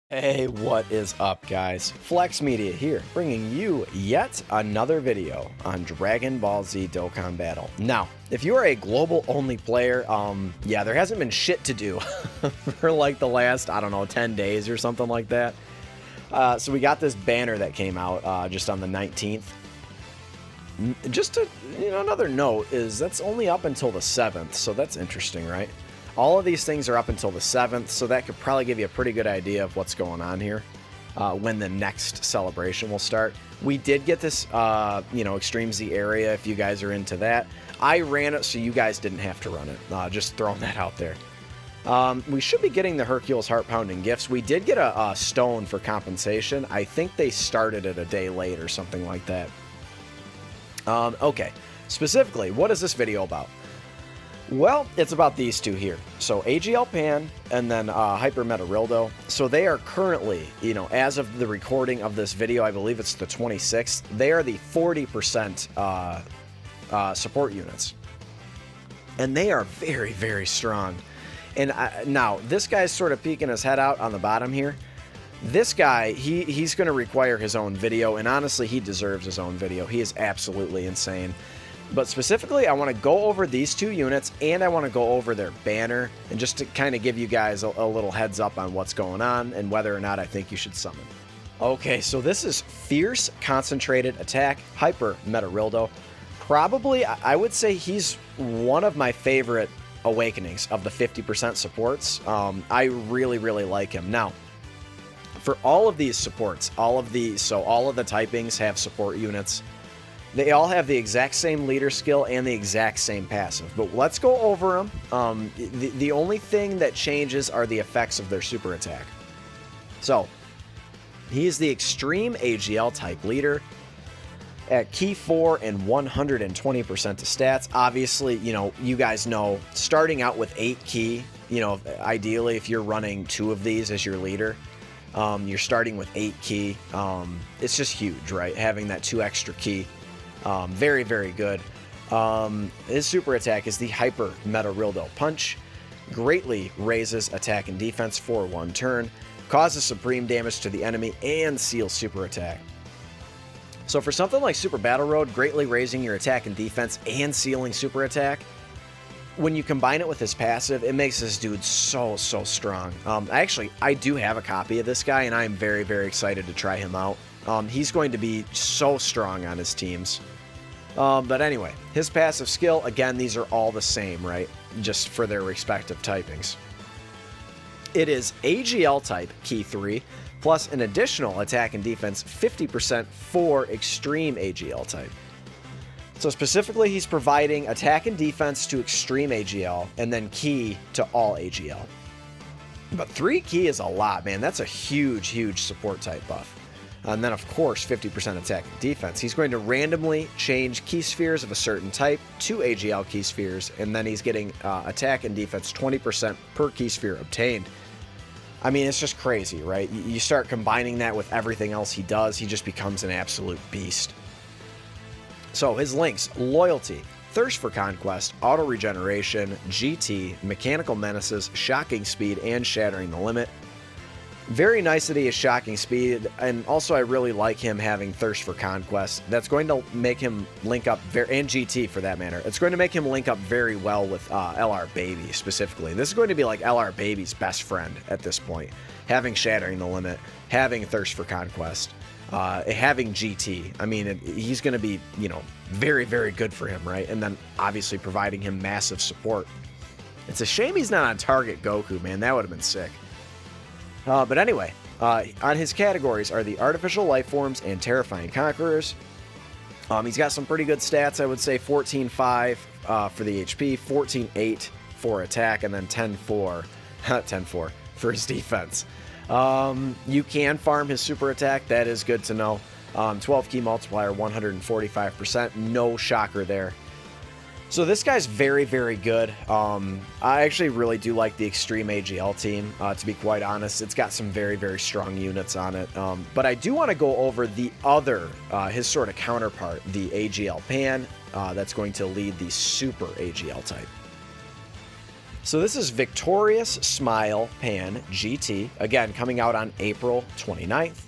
Hey, what is up, guys? Flex Media here, bringing you yet another video on Dragon Ball Z Dokkan Battle. Now, if you are a global-only player, yeah, there hasn't been shit to do for like the last, I don't know, 10 days or something like that. So we got this banner that came out just on the 19th. Just to, another note is that's only up until the 7th, so that's interesting, right? All of these things are up until the 7th, so that could probably give you a pretty good idea of what's going on here when the next celebration will start. We did get this, Extreme Z area, if you guys are into that. I ran it so you guys didn't have to run it. Just throwing that out there. We should be getting the Hercules Heart Pounding gifts. We did get a stone for compensation. I think they started it a day late or something like that. Okay, specifically, what is this video about? Well, it's about these two here. So AGL Pan and then Hyper Meta Rildo. So they are currently, as of the recording of this video, I believe it's the 26th, they are the 40% support units. And they are very, very strong. And now, this guy's sort of peeking his head out on the bottom here. This guy, he's going to require his own video, and honestly, he deserves his own video. He is absolutely insane. But specifically, I want to go over these two units, and I want to go over their banner, and just to kind of give you guys a little heads up on what's going on, and whether or not I think you should summon. Okay, so this is Fierce Concentrated Attack, Hyper Meta Rildo. Probably, I would say he's one of my favorite awakenings of the 50% supports. I really, really like him. Now, for all of these supports, all of the typings have support units. They all have the exact same leader skill and the exact same passive, but let's go over them. The only thing that changes are the effects of their super attack. So, he is the Extreme AGL type leader at Key 4 and 120% of stats. Obviously, you guys know, starting out with 8 Key, ideally if you're running 2 of these as your leader, you're starting with 8 Key. It's just huge, right? Having that 2 extra Key. Very, very good. His super attack is the Hyper Meta Rildo Punch. Greatly raises attack and defense for 1 turn. Causes supreme damage to the enemy and seals super attack. So for something like Super Battle Road, greatly raising your attack and defense and sealing super attack, when you combine it with his passive, it makes this dude so strong. I do have a copy of this guy, and I am very, very excited to try him out. He's going to be so strong on his teams. But anyway, his passive skill, again, these are all the same, right? Just for their respective typings. It is AGL type, Key 3, plus an additional attack and defense 50% for Extreme AGL type. So specifically, he's providing attack and defense to Extreme AGL, and then Key to all AGL. But 3 Key is a lot, man. That's a huge, huge support type buff. And then, of course, 50% attack and defense. He's going to randomly change key spheres of a certain type to AGL key spheres, and then he's getting attack and defense 20% per key sphere obtained. I mean, it's just crazy, right? You start combining that with everything else he does, he just becomes an absolute beast. So his links: Loyalty, Thirst for Conquest, Auto Regeneration, GT, Mechanical Menaces, Shocking Speed, and Shattering the Limit. Very nice that he has Shocking Speed, and also I really like him having Thirst for Conquest. That's going to make him link up, and GT for that matter. It's going to make him link up very well with LR Baby specifically. This is going to be like LR Baby's best friend at this point. Having Shattering the Limit, having Thirst for Conquest, having GT. I mean, he's going to be, very, very good for him, right? And then obviously providing him massive support. It's a shame he's not on Target Goku, man. That would have been sick. But anyway, on his categories are the Artificial Life Forms and Terrifying Conquerors. He's got some pretty good stats, I would say. 14.5 for the HP, 14.8 for attack, and then 10.4 for his defense. You can farm his super attack. That is good to know. 12 key multiplier, 145%. No shocker there. So this guy's very, very good. I actually really do like the Extreme AGL team, to be quite honest. It's got some very, very strong units on it. But I do want to go over the other, his sort of counterpart, the AGL Pan, that's going to lead the Super AGL type. So this is Victorious Smile Pan GT, again, coming out on April 29th.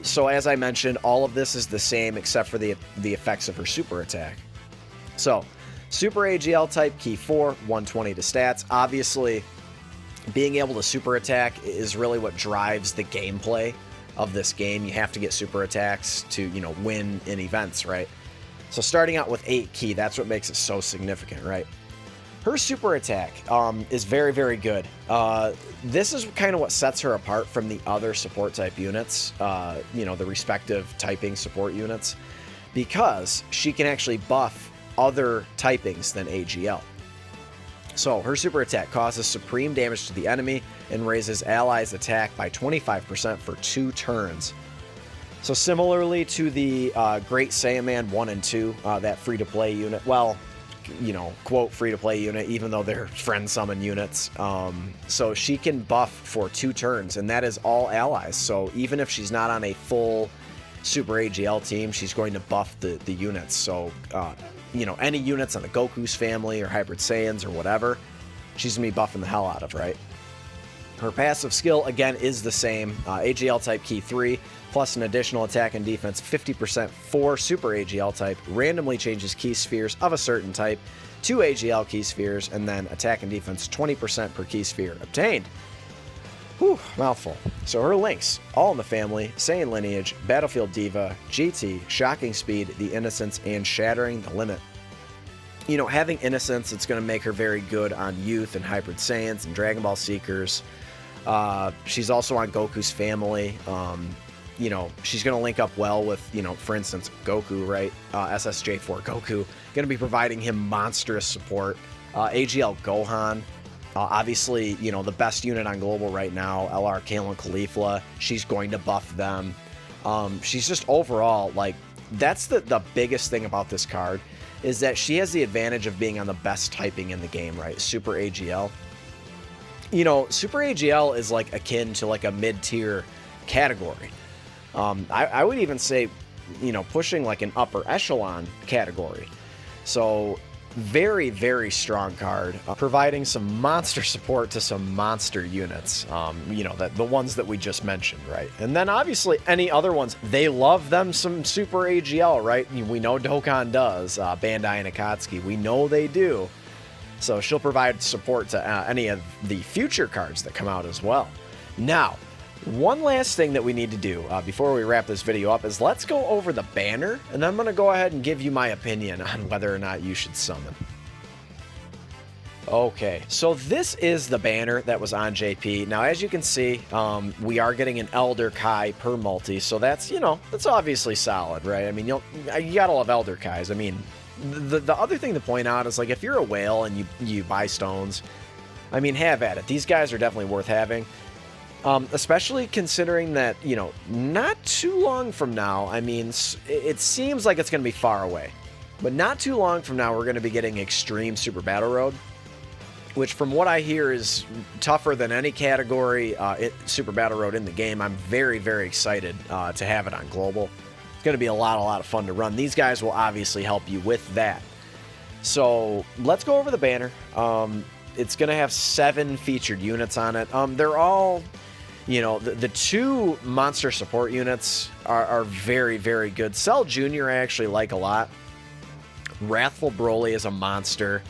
So as I mentioned, all of this is the same except for the effects of her super attack. So, Super AGL type, key 4, 120 to stats. Obviously, being able to super attack is really what drives the gameplay of this game. You have to get super attacks to, win in events, right? So starting out with 8 key, that's what makes it so significant, right? Her super attack is very, very good. This is kind of what sets her apart from the other support type units, the respective typing support units, because she can actually buff other typings than AGL. So her super attack causes supreme damage to the enemy and raises allies' attack by 25% for 2 turns. So similarly to the Great Saiyaman 1 and 2, that free-to-play unit, well, quote free-to-play unit, even though they're friend summon units. So she can buff for 2 turns, and that is all allies. So even if she's not on a full Super AGL team, she's going to buff the units. So, any units on the Goku's family or Hybrid Saiyans or whatever, she's going to be buffing the hell out of, right? Her passive skill, again, is the same. AGL type key 3, plus an additional attack and defense 50% for Super AGL type, randomly changes key spheres of a certain type to AGL key spheres, and then attack and defense 20% per key sphere obtained. Whew, mouthful. So her links, all in the family, Saiyan lineage, Battlefield Diva, GT, Shocking Speed, the Innocence, and Shattering the Limit. Having Innocence, it's going to make her very good on Youth and Hybrid Saiyans and Dragon Ball Seekers. She's also on Goku's family. She's going to link up well with, for instance, Goku, right? SSJ4 Goku. Going to be providing him monstrous support. AGL Gohan. Obviously, the best unit on Global right now, LR Kalen Caulifla, she's going to buff them. She's just overall, that's the biggest thing about this card, is that she has the advantage of being on the best typing in the game, right? Super AGL. Super AGL is akin to a mid-tier category. I would even say, pushing an upper echelon category. So very, very strong card, providing some monster support to some monster units, the ones that we just mentioned, right? And then obviously any other ones, they love them some Super AGL, right? We know Dokkan does, Bandai and Akatsuki, we know they do. So she'll provide support to any of the future cards that come out as well. Now, one last thing that we need to do before we wrap this video up is let's go over the banner, and I'm going to go ahead and give you my opinion on whether or not you should summon. Okay, so this is the banner that was on JP. Now, as you can see, we are getting an Elder Kai per multi, so that's, that's obviously solid, right? I mean, you gotta love Elder Kais. I mean, the other thing to point out is, if you're a whale and you buy stones, I mean, have at it. These guys are definitely worth having. Especially considering that, not too long from now, I mean, it seems like it's going to be far away, but not too long from now, we're going to be getting Extreme Super Battle Road, which from what I hear is tougher than any category Super Battle Road in the game. I'm very, very excited to have it on Global. It's going to be a lot of fun to run. These guys will obviously help you with that. So let's go over the banner. It's going to have 7 featured units on it. They're all... the 2 monster support units are very, very good. Cell Jr. I actually like a lot. Wrathful Broly is a monster.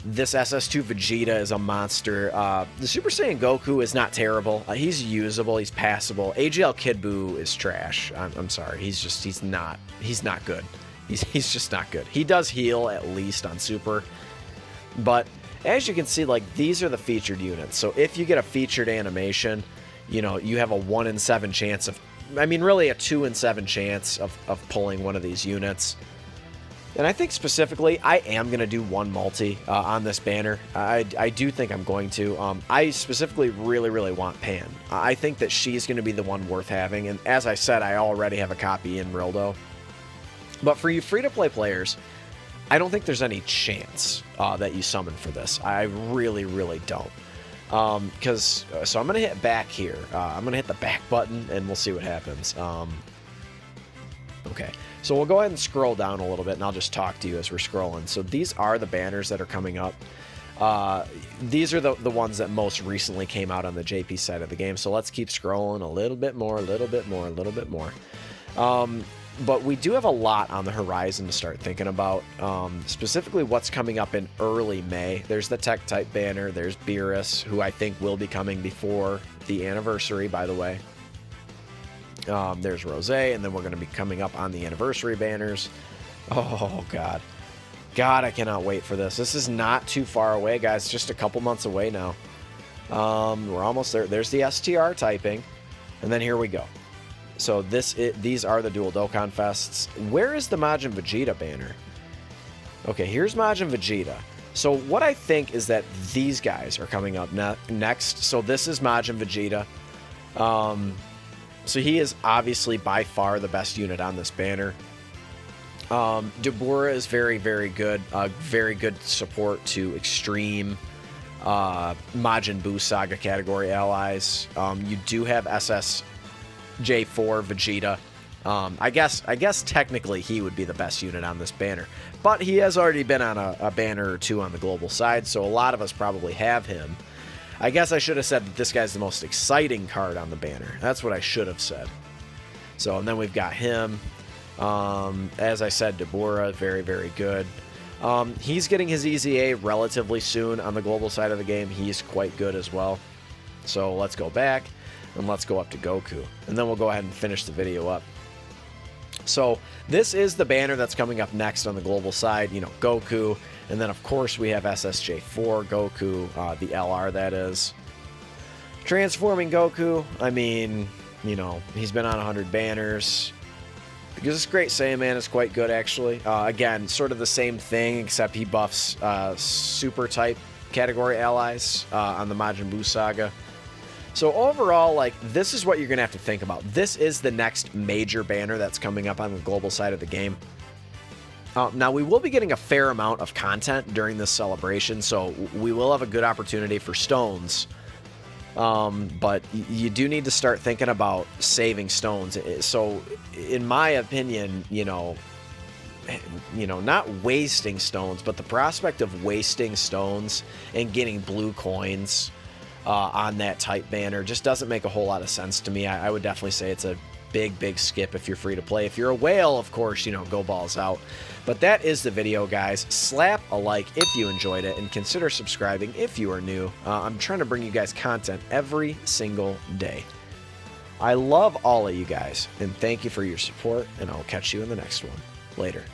This SS2 Vegeta is a monster. The Super Saiyan Goku is not terrible. He's usable. He's passable. AGL Kid Buu is trash. I'm sorry. He's not good. He's just not good. He does heal at least on Super, but as you can see, these are the featured units. So if you get a featured animation, you have a 1 in 7 chance of, really a 2 in 7 chance of pulling one of these units. And I think specifically, I am going to do 1 multi on this banner. I do think I'm going to. I specifically really, really want Pan. I think that she's going to be the one worth having. And as I said, I already have a copy in Rildo. But for you free-to-play players, I don't think there's any chance that you summon for this. I really, really don't. So I'm going to hit back here. I'm going to hit the back button, and we'll see what happens. Okay, so we'll go ahead and scroll down a little bit, and I'll just talk to you as we're scrolling. So these are the banners that are coming up. These are the ones that most recently came out on the JP side of the game. So let's keep scrolling a little bit more, a little bit more, a little bit more. But we do have a lot on the horizon to start thinking about, specifically what's coming up in early May. There's the Tech Type banner. There's Beerus, who I think will be coming before the anniversary, by the way. There's Rosé, and then we're going to be coming up on the anniversary banners. Oh, God. God, I cannot wait for this. This is not too far away, guys. Just a couple months away now. We're almost there. There's the STR typing, and then here we go. So these are the dual Dokkan Fests. Where is the Majin Vegeta banner? Okay, here's Majin Vegeta. So what I think is that these guys are coming up next. So this is Majin Vegeta. So he is obviously by far the best unit on this banner. Dabura is very, very good. Very good support to extreme Majin Buu Saga category allies. You do have SSJ4 Vegeta. I guess technically he would be the best unit on this banner, but he has already been on a banner or two on the global side, so a lot of us probably have him. I guess I should have said that this guy's the most exciting card on the banner. That's what I should have said. So, and then we've got him. As I said, Dabura, very, very good. He's getting his EZA relatively soon on the global side of the game. He's quite good as well. So let's go back and let's go up to Goku. And then we'll go ahead and finish the video up. So this is the banner that's coming up next on the global side, you know, Goku. And then, of course, we have SSJ4 Goku, the LR, that is. Transforming Goku, I mean, you know, he's been on 100 banners. Because this Great Saiyaman is quite good, actually. Again, sort of the same thing, except he buffs super type category allies on the Majin Buu Saga. So overall, like, this is what you're going to have to think about. This is the next major banner that's coming up on the global side of the game. Now, we will be getting a fair amount of content during this celebration, so we will have a good opportunity for stones. But you do need to start thinking about saving stones. So, in my opinion, you know, not wasting stones, but the prospect of wasting stones and getting blue coins on that type banner just doesn't make a whole lot of sense to me. I would definitely say it's a big skip if you're free to play. If you're a whale, of course, you know, go balls out. But that is the video, guys. Slap a like if you enjoyed it, and consider subscribing if you are new. I'm trying to bring you guys content every single day. I love all of you guys, and thank you for your support, and I'll catch you in the next one. Later.